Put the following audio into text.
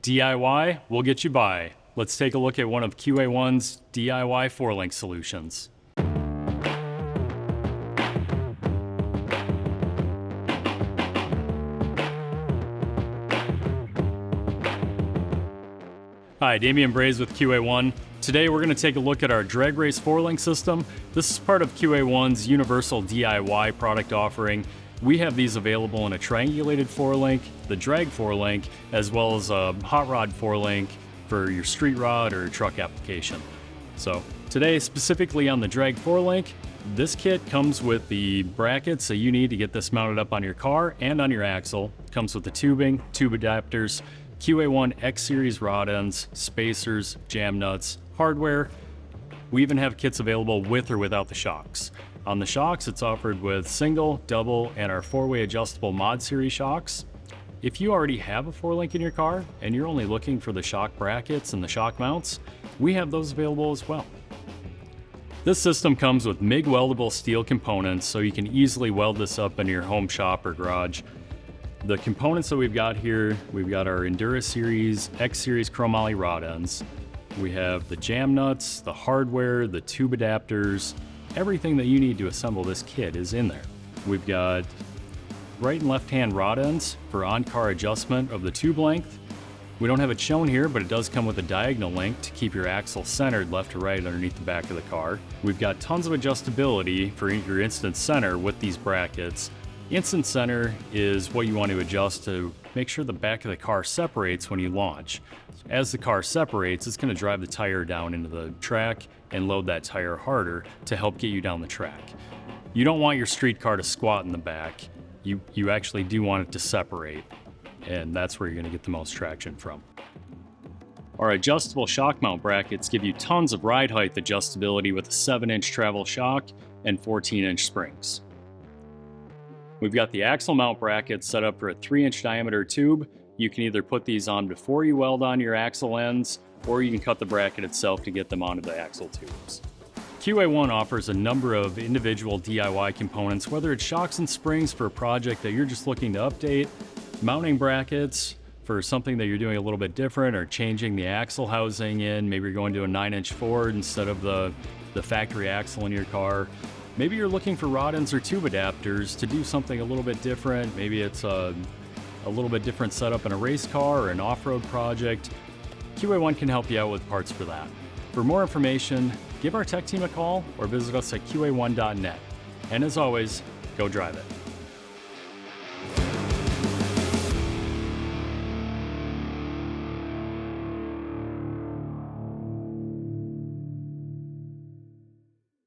DIY will get you by. Let's take a look at one of QA1's DIY 4-link solutions. Hi, Damian Braze with QA1. Today we're going to take a look at our drag race 4-link system. This is part of QA1's universal DIY product offering. We have these available in a triangulated 4-link, the drag 4-link, as well as a hot rod 4-link for your street rod or truck application. So today, specifically on the drag 4-link, this kit comes with the brackets that you need to get this mounted up on your car and on your axle. It comes with the tubing, tube adapters, QA1 X series rod ends, spacers, jam nuts, hardware. We even have kits available with or without the shocks. On the shocks, it's offered with single, double, and our 4-way adjustable mod series shocks. If you already have a 4-link in your car and you're only looking for the shock brackets and the shock mounts, we have those available as well. This system comes with MIG-weldable steel components, so you can easily weld this up in your home shop or garage. The components that we've got here, we've got our Endura Series, X Series chromoly rod ends. We have the jam nuts, the hardware, the tube adapters. Everything that you need to assemble this kit is in there. We've got right and left hand rod ends for on-car adjustment of the tube length. We don't have it shown here, but it does come with a diagonal link to keep your axle centered left to right underneath the back of the car. We've got tons of adjustability for your instant center with these brackets. Instant center is what you want to adjust to make sure the back of the car separates when you launch. As the car separates, it's going to drive the tire down into the track and load that tire harder to help get you down the track. You don't want your street car to squat in the back. You actually do want it to separate, and that's where you're going to get the most traction from. Our adjustable shock mount brackets give you tons of ride height adjustability with a 7-inch travel shock and 14-inch springs. We've got the axle mount brackets set up for a 3-inch diameter tube. You can either put these on before you weld on your axle ends, or you can cut the bracket itself to get them onto the axle tubes. QA1 offers a number of individual DIY components, whether it's shocks and springs for a project that you're just looking to update, mounting brackets for something that you're doing a little bit different, or changing the axle housing in. Maybe you're going to a 9-inch Ford instead of the factory axle in your car. Maybe you're looking for rod ends or tube adapters to do something a little bit different. Maybe it's a little bit different setup in a race car or an off-road project. QA1 can help you out with parts for that. For more information, give our tech team a call or visit us at qa1.net. And as always, go drive it.